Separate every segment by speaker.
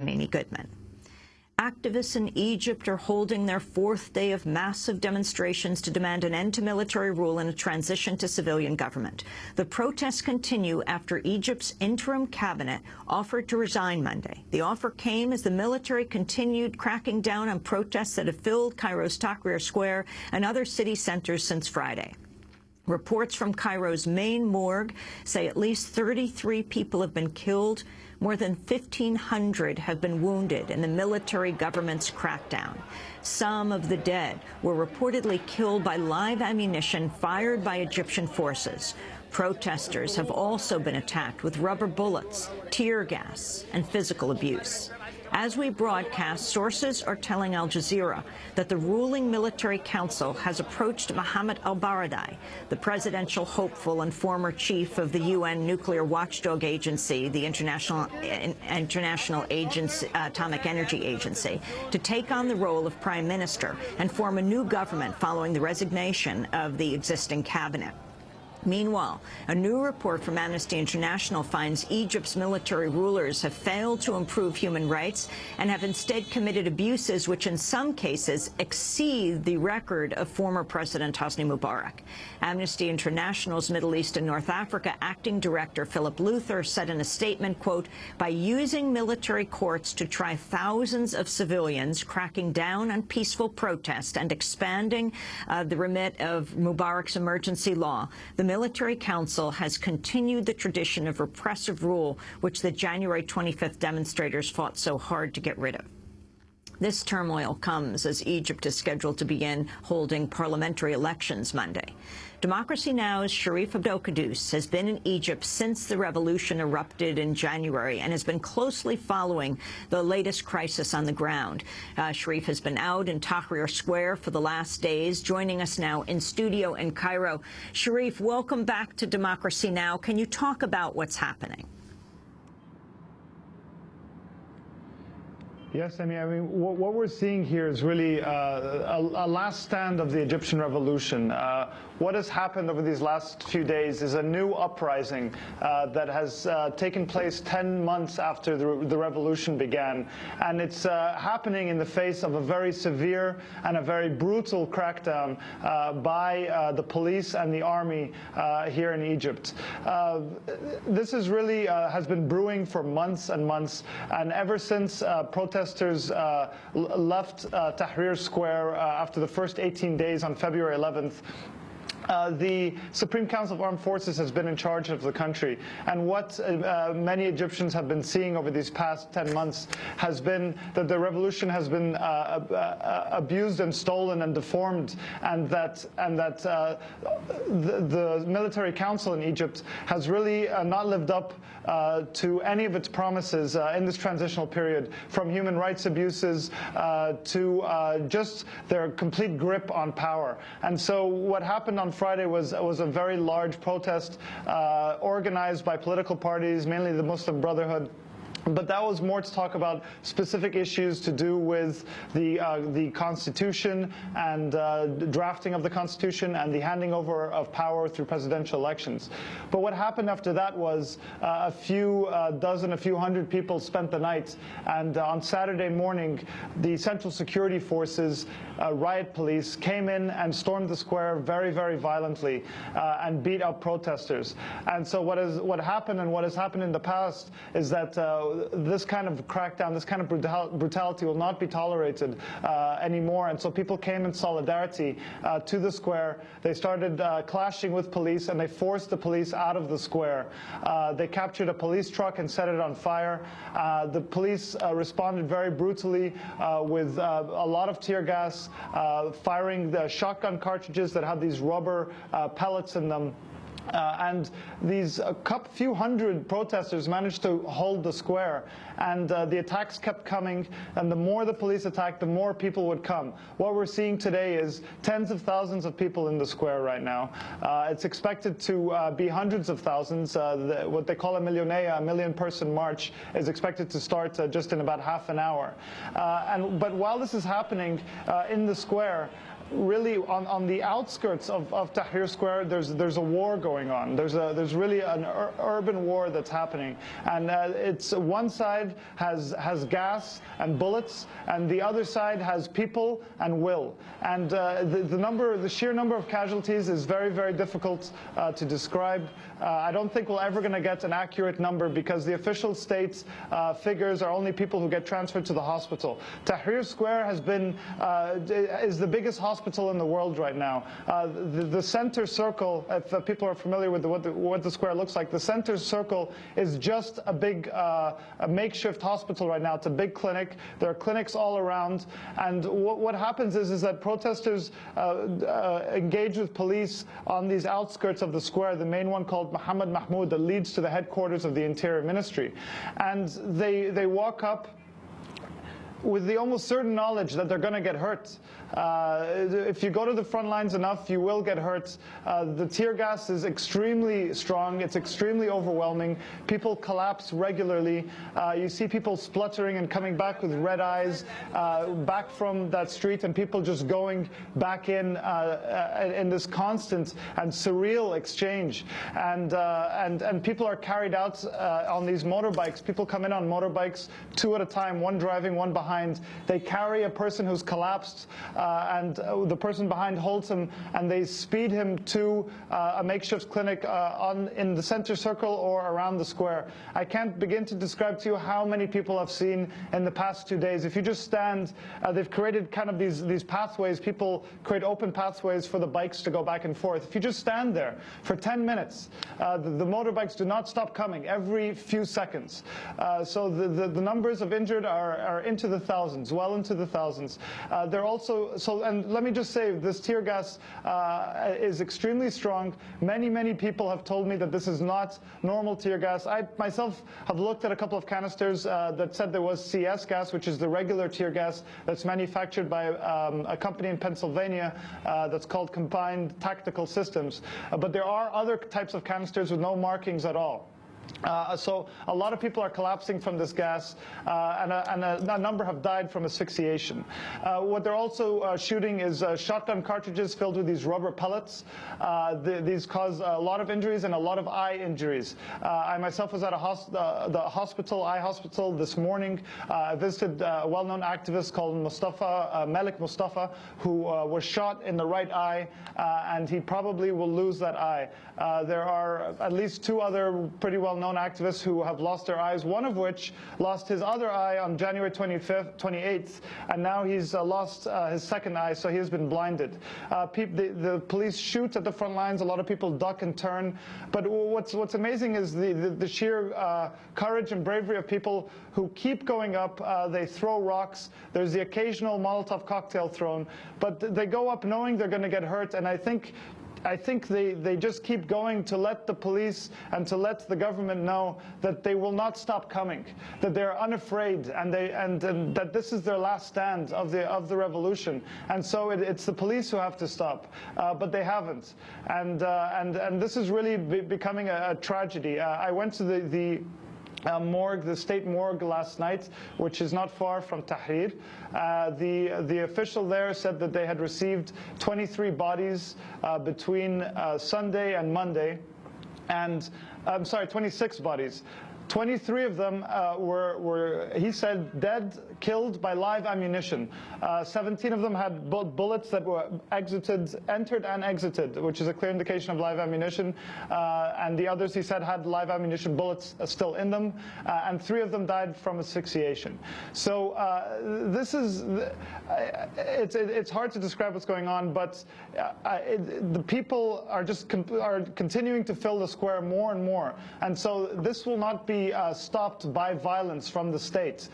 Speaker 1: I'm Amy Goodman. Activists in Egypt are holding their fourth day of massive demonstrations to demand an end to military rule and a transition to civilian government. The protests continue after Egypt's interim cabinet offered to resign Monday. The offer came as the military continued cracking down on protests that have filled Cairo's Tahrir Square and other city centers since Friday. Reports from Cairo's main morgue say at least 33 people have been killed. More than 1,500 have been wounded in the military government's crackdown. Some of the dead were reportedly killed by live ammunition fired by Egyptian forces. Protesters have also been attacked with rubber bullets, tear gas, and physical abuse. As we broadcast, sources are telling Al Jazeera that the ruling military council has approached Mohammed al-Baradei, the presidential hopeful and former chief of the UN nuclear watchdog agency, the International Atomic Energy Agency, to take on the role of prime minister and form a new government following the resignation of the existing cabinet. Meanwhile, a new report from Amnesty International finds Egypt's military rulers have failed to improve human rights and have instead committed abuses which in some cases exceed the record of former President Hosni Mubarak. Amnesty International's Middle East and North Africa acting director Philip Luther said in a statement, quote, "By using military courts to try thousands of civilians, cracking down on peaceful protest and expanding the remit of Mubarak's emergency law, the military council has continued the tradition of repressive rule which the January 25th demonstrators fought so hard to get rid of." This turmoil comes as Egypt is scheduled to begin holding parliamentary elections Monday. Democracy Now's Sharif Abdel-Qaddous has been in Egypt since the revolution erupted in January and has been closely following the latest crisis on the ground. Sharif has been out in Tahrir Square for the last days, joining us now in studio in Cairo. Sharif, welcome back to Democracy Now! Can you talk about what's happening?
Speaker 2: Yes, I mean, what we're seeing here is really a last stand of the Egyptian revolution. What has happened over these last few days is a new uprising that has taken place 10 months after the revolution began. And it's happening in the face of a very severe and a very brutal crackdown by the police and the army here in Egypt. This is really has been brewing for months and months, and ever since protesters left Tahrir Square after the first 18 days on February 11th, the Supreme Council of Armed Forces has been in charge of the country. And what many Egyptians have been seeing over these past 10 months has been that the revolution has been abused and stolen and deformed, and that the military council in Egypt has really not lived up to any of its promises in this transitional period, from human rights abuses to just their complete grip on power. And so what happened on Friday was a very large protest organized by political parties, mainly the Muslim Brotherhood. But that was more to talk about specific issues to do with the Constitution and drafting of the Constitution and the handing over of power through presidential elections. But what happened after that was a few hundred people spent the night. And on Saturday morning, the Central Security Forces, riot police, came in and stormed the square very, very violently and beat up protesters. And so what happened and what has happened in the past is that this kind of crackdown, this kind of brutality will not be tolerated anymore. And so people came in solidarity to the square. They started clashing with police, and they forced the police out of the square. They captured a police truck and set it on fire. The police responded very brutally with a lot of tear gas, firing the shotgun cartridges that had these rubber pellets in them. And these few hundred protesters managed to hold the square, and the attacks kept coming, and the more the police attacked, the more people would come. What we're seeing today is tens of thousands of people in the square right now. It's expected to be hundreds of thousands. What they call a million-person march, is expected to start just in about half an hour. But while this is happening in the square, really on the outskirts of Tahrir Square, there's a war going on. There's really an urban war that's happening, and it's one side has gas and bullets, and the other side has people and will. And the sheer number of casualties is very, very difficult to describe. I don't think we're ever going to get an accurate number because the official state figures are only people who get transferred to the hospital. Tahrir Square is the biggest hospital in the world right now. The center circle, if people are familiar with what the square looks like, the center circle is just a makeshift hospital right now. It's a big clinic. There are clinics all around, and what happens is that protesters engage with police on these outskirts of the square, the main one called Mohammed Mahmoud that leads to the headquarters of the Interior Ministry, and they walk up with the almost certain knowledge that they're going to get hurt. If you go to the front lines enough, you will get hurt. The tear gas is extremely strong. It's extremely overwhelming. People collapse regularly. You see people spluttering and coming back with red eyes back from that street, and people just going back in this constant and surreal exchange. And people are carried out on these motorbikes. People come in on motorbikes, two at a time, one driving, one behind. They carry a person who's collapsed, and the person behind holds him, and they speed him to a makeshift clinic in the center circle or around the square. I can't begin to describe to you how many people I've seen in the past 2 days. If you just stand, they've created kind of these pathways. People create open pathways for the bikes to go back and forth. If you just stand there for 10 minutes, the motorbikes do not stop coming every few seconds. So the numbers of injured are into the thousands, well into the thousands. They're also, and let me just say, this tear gas is extremely strong. Many people have told me that this is not normal tear gas. I myself have looked at a couple of canisters that said there was CS gas, which is the regular tear gas that's manufactured by a company in Pennsylvania that's called Combined Tactical Systems. But there are other types of canisters with no markings at all. So a lot of people are collapsing from this gas, and a number have died from asphyxiation. What they're also shooting is shotgun cartridges filled with these rubber pellets. These cause a lot of injuries and a lot of eye injuries. I myself was at the eye hospital this morning. I visited a well-known activist called Malik Mustafa, who was shot in the right eye, and he probably will lose that eye. There are at least two other pretty well-known activists who have lost their eyes, one of which lost his other eye on January 28th, and now he's lost his second eye, so he has been blinded. The police shoot at the front lines. A lot of people duck and turn. But what's amazing is the sheer courage and bravery of people who keep going up. They throw rocks. There's the occasional Molotov cocktail thrown, but they go up knowing they're going to get hurt, and I think they just keep going to let the police and to let the government know that they will not stop coming, that they're unafraid, and that this is their last stand of the revolution. And so it's the police who have to stop, but they haven't. And this is really becoming a tragedy. I went to the state morgue last night, which is not far from Tahrir. The official there said that they had received 23 bodies between Sunday and Monday, and I'm sorry, 26 bodies. 23 of them were, he said, dead, killed by live ammunition. 17 of them had bullets that were entered and exited, which is a clear indication of live ammunition. And the others, he said, had live ammunition bullets still in them. And 3 of them died from asphyxiation. So this is, it's hard to describe what's going on, but the people are just continuing to fill the square more and more. And so this will not be stopped by violence from the state.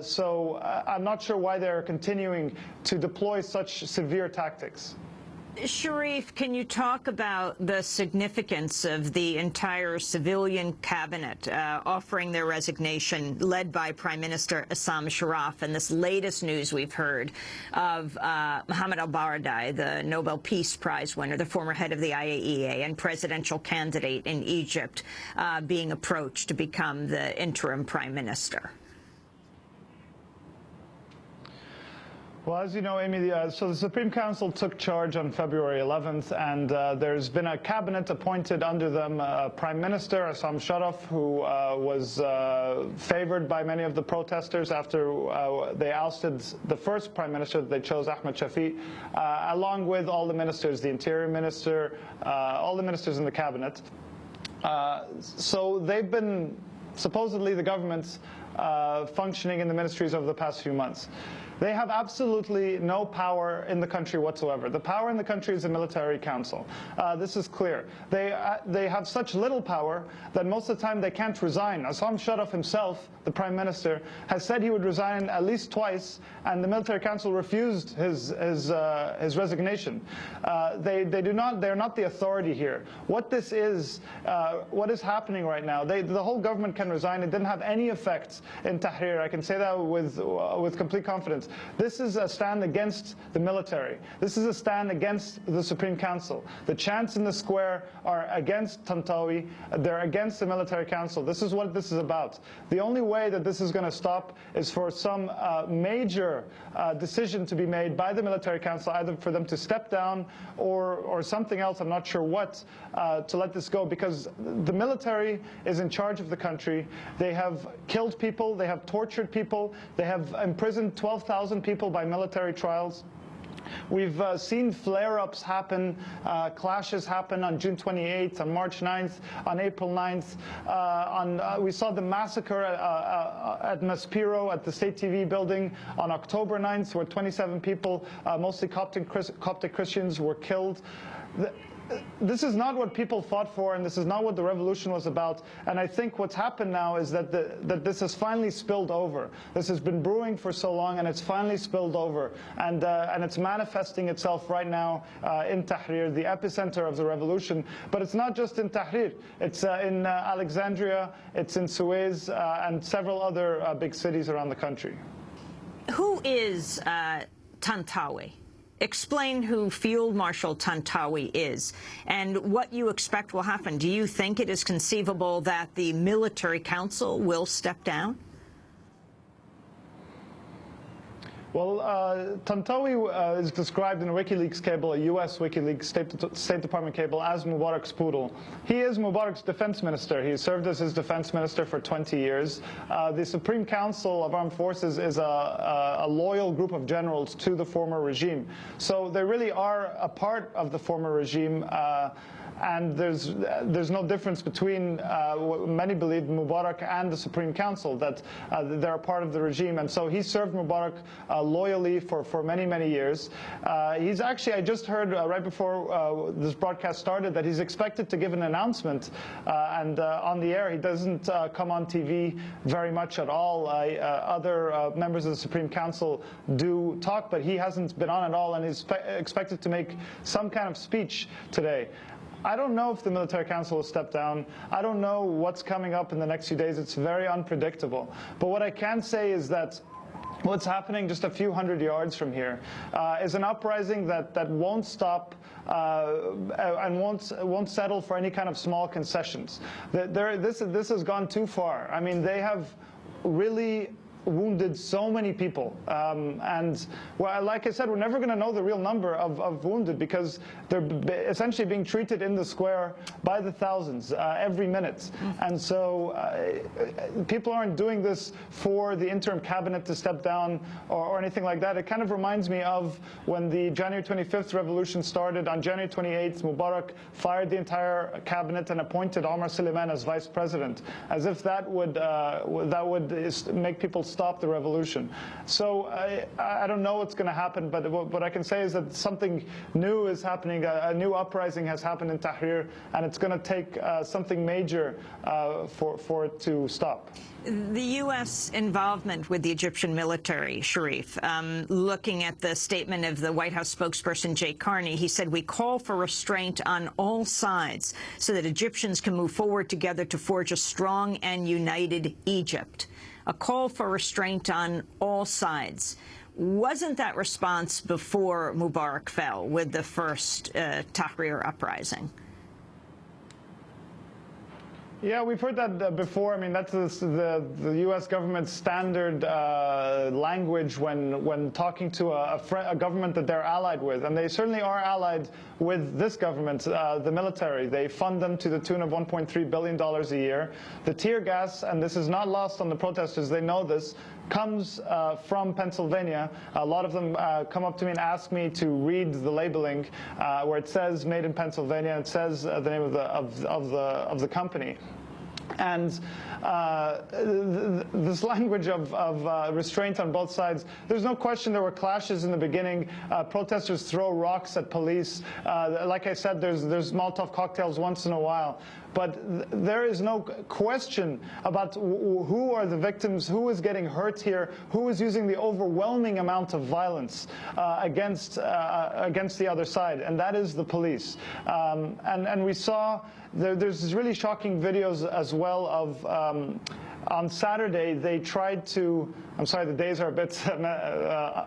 Speaker 2: So I'm not sure why they're continuing to deploy such severe tactics.
Speaker 1: Sharif, can you talk about the significance of the entire civilian cabinet offering their resignation, led by Prime Minister Issam Sharaf, and this latest news we've heard of Mohammed al-Baradei, the Nobel Peace Prize winner, the former head of the IAEA and presidential candidate in Egypt, being approached to become the interim prime minister?
Speaker 2: Well, as you know, Amy, so the Supreme Council took charge on February 11th, and there's been a cabinet appointed under them, Prime Minister Assam Sharaf, who was favored by many of the protesters after they ousted the first Prime Minister that they chose, Ahmed Shafiq, along with all the ministers, the Interior Minister, all the ministers in the cabinet. So they've been, supposedly, the government's functioning in the ministries over the past few months. They have absolutely no power in the country whatsoever. The power in the country is the military council. This is clear. They have such little power that most of the time they can't resign. Assam Sharaf himself, the prime minister, has said he would resign at least twice, and the military council refused his resignation. They're not the authority here. What this is, what is happening right now, the whole government can resign. It didn't have any effect in Tahrir. I can say that with complete confidence. This is a stand against the military. This is a stand against the Supreme Council. The chants in the square are against Tantawi. They're against the military council. This is what this is about. The only way that this is going to stop is for some major decision to be made by the military council, either for them to step down or something else, I'm not sure what, to let this go, because the military is in charge of the country. They have killed people. They have tortured people. They have imprisoned 12,000 people by military trials. We've seen flare-ups happen, clashes happen on June 28th, on March 9th, on April 9th. We saw the massacre at Maspero at the State TV building on October 9th, where 27 people, mostly Coptic Christians, were killed. This is not what people fought for, and this is not what the revolution was about. And I think what's happened now is that this has finally spilled over. This has been brewing for so long, and it's finally spilled over. And it's manifesting itself right now in Tahrir, the epicenter of the revolution. But it's not just in Tahrir. It's in Alexandria, it's in Suez, and several other big cities around the country.
Speaker 1: Who is Tantawi? Explain who Field Marshal Tantawi is and what you expect will happen. Do you think it is conceivable that the military council will step down?
Speaker 2: Well, Tantawi is described in a WikiLeaks cable, a U.S. WikiLeaks State Department cable, as Mubarak's poodle. He is Mubarak's defense minister. He served as his defense minister for 20 years. The Supreme Council of Armed Forces is a loyal group of generals to the former regime. So they really are a part of the former regime. And there's no difference between what many believe Mubarak and the Supreme Council, that they're a part of the regime. And so he served Mubarak loyally for many, many years. He's actually, I just heard right before this broadcast started that he's expected to give an announcement. And on the air, he doesn't come on TV very much at all. Other members of the Supreme Council do talk, but he hasn't been on at all, and he's expected to make some kind of speech today. I don't know if the military council will step down. I don't know what's coming up in the next few days. It's very unpredictable. But what I can say is that what's happening just a few hundred yards from here is an uprising that won't stop and won't settle for any kind of small concessions. This has gone too far. I mean, they have really wounded so many people, and well, like I said, we're never going to know the real number of wounded, because they're essentially being treated in the square by the thousands every minute. And so people aren't doing this for the interim cabinet to step down or anything like that. It kind of reminds me of when the January 25th revolution started. On January 28th, Mubarak fired the entire cabinet and appointed Omar Suleiman as vice president, as if that would make people stop the revolution. So I don't know what's going to happen, but what I can say is that something new is happening. A new uprising has happened in Tahrir, and it's going to take something major for it to stop.
Speaker 1: The U.S. involvement with the Egyptian military, Sharif, looking at the statement of the White House spokesperson Jay Carney, he said, "We call for restraint on all sides so that Egyptians can move forward together to forge a strong and united Egypt." A call for restraint on all sides. Wasn't that response before Mubarak fell with the first Tahrir uprising?
Speaker 2: Yeah, we've heard that before. I mean, that's the U.S. government's standard language when talking to a government that they're allied with. And they certainly are allied with this government, the military. They fund them to the tune of $1.3 billion a year. The tear gas, and this is not lost on the protesters, they know this, comes from Pennsylvania. A lot of them come up to me and ask me to read the labeling where it says "Made in Pennsylvania." It says the name of the company. And this language of restraint on both sides, there's no question there were clashes in the beginning. Protesters throw rocks at police. Like I said, there's Molotov cocktails once in a while. But there is no question about who are the victims, who is getting hurt here, who is using the overwhelming amount of violence against the other side, and that is the police. And we saw there's these really shocking videos as well of on Saturday they tried to, I'm sorry, the days are a bit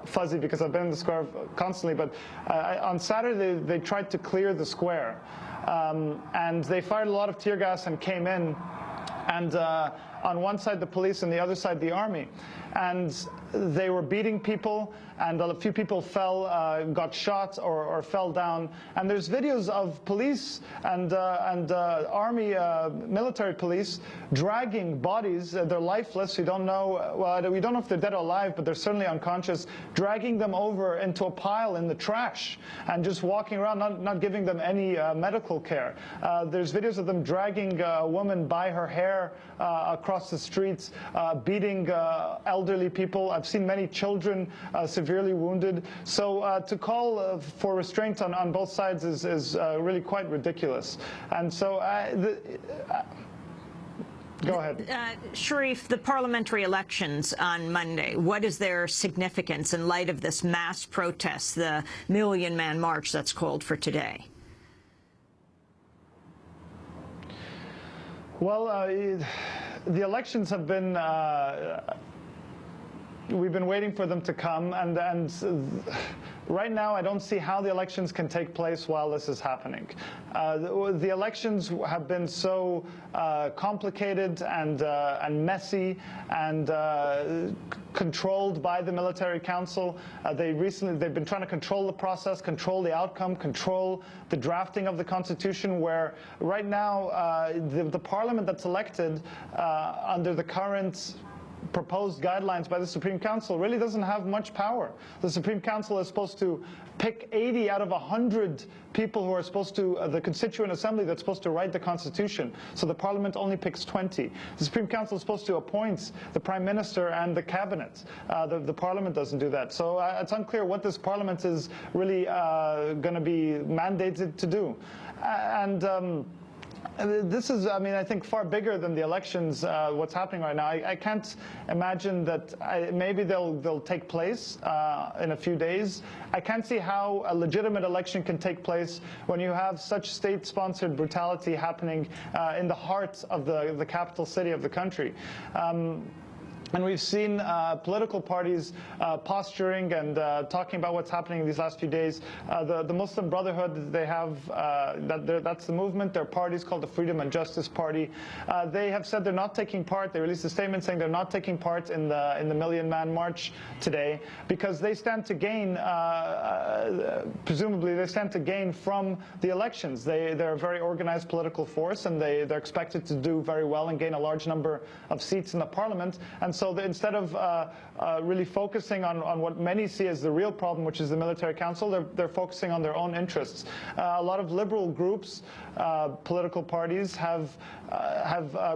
Speaker 2: fuzzy because I've been in the square constantly, but on Saturday they tried to clear the square. And they fired a lot of tear gas and came in, and on one side the police and the other side the army. And they were beating people, and a few people fell, got shot or fell down. And there's videos of police and army, military police, dragging bodies. They're lifeless. We don't know. Well, we don't know if they're dead or alive, but they're certainly unconscious. Dragging them over into a pile in the trash and just walking around, not giving them any medical care. There's videos of them dragging a woman by her hair across the streets, beating elderly people. I've seen many children severely wounded. So to call for restraint on both sides is really quite ridiculous. And so go ahead.
Speaker 1: Sharif, the parliamentary elections on Monday, what is their significance in light of this mass protest, the million-man march that's called for today?
Speaker 2: Well, the elections have been, we've been waiting for them to come, and right now I don't see how the elections can take place while this is happening. The elections have been so complicated and messy and controlled by the military council. They've been trying to control the process, control the outcome, control the drafting of the Constitution, where right now the parliament that's elected under the current proposed guidelines by the Supreme Council really doesn't have much power. The Supreme Council is supposed to pick 80 out of 100 people who are supposed to, the Constituent Assembly that's supposed to write the Constitution. So the Parliament only picks 20. The Supreme Council is supposed to appoint the Prime Minister and the Cabinet. The Parliament doesn't do that. So it's unclear what this Parliament is really going to be mandated to do. And this is, I mean, I think far bigger than the elections, what's happening right now. I can't imagine that maybe they'll take place in a few days. I can't see how a legitimate election can take place when you have such state-sponsored brutality happening in the heart of the capital city of the country. And we've seen political parties posturing and talking about what's happening in these last few days. The Muslim Brotherhood, they have, that's the movement. Their party is called the Freedom and Justice Party. They have said they're not taking part. They released a statement saying they're not taking part in the Million Man March today because they stand to gain, presumably they stand to gain from the elections. They're a very organized political force, and they're expected to do very well and gain a large number of seats in the parliament. And so instead of really focusing on what many see as the real problem, which is the military council, they're focusing on their own interests. A lot of liberal groups, political parties, have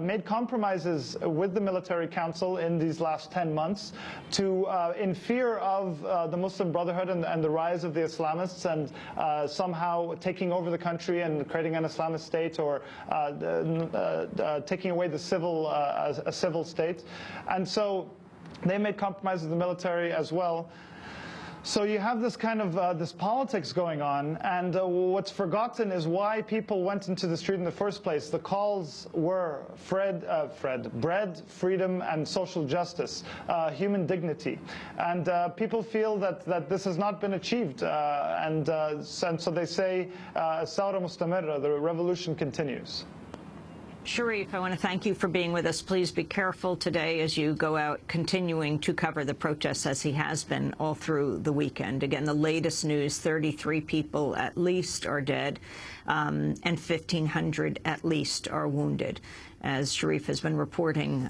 Speaker 2: made compromises with the military council in these last 10 months to, in fear of the Muslim Brotherhood and the rise of the Islamists and somehow taking over the country and creating an Islamist state or taking away the a civil state. And so they made compromises with the military as well. So you have this kind of this politics going on, and what's forgotten is why people went into the street in the first place. The calls were bread, freedom, and social justice, human dignity. And people feel that this has not been achieved, and so they say, Sawra Mustamirra, the revolution continues.
Speaker 1: Sharif, I want to thank you for being with us. Please be careful today as you go out, continuing to cover the protests as he has been all through the weekend. Again, the latest news, 33 people at least are dead, and 1,500 at least are wounded. As Sharif has been reporting,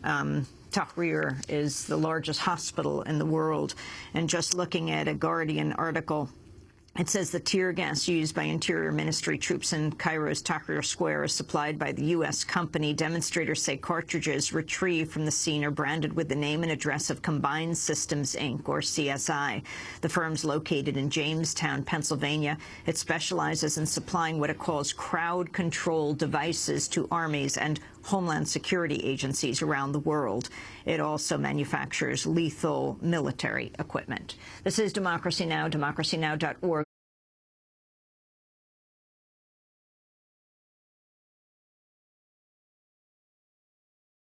Speaker 1: Tahrir is the largest hospital in the world. And just looking at a Guardian article, it says the tear gas used by Interior Ministry troops in Cairo's Tahrir Square is supplied by the U.S. company. Demonstrators say cartridges retrieved from the scene are branded with the name and address of Combined Systems, Inc., or CSI. The firm's located in Jamestown, Pennsylvania. It specializes in supplying what it calls crowd control devices to armies and Homeland Security agencies around the world. It also manufactures lethal military equipment. This is Democracy Now!, democracynow.org.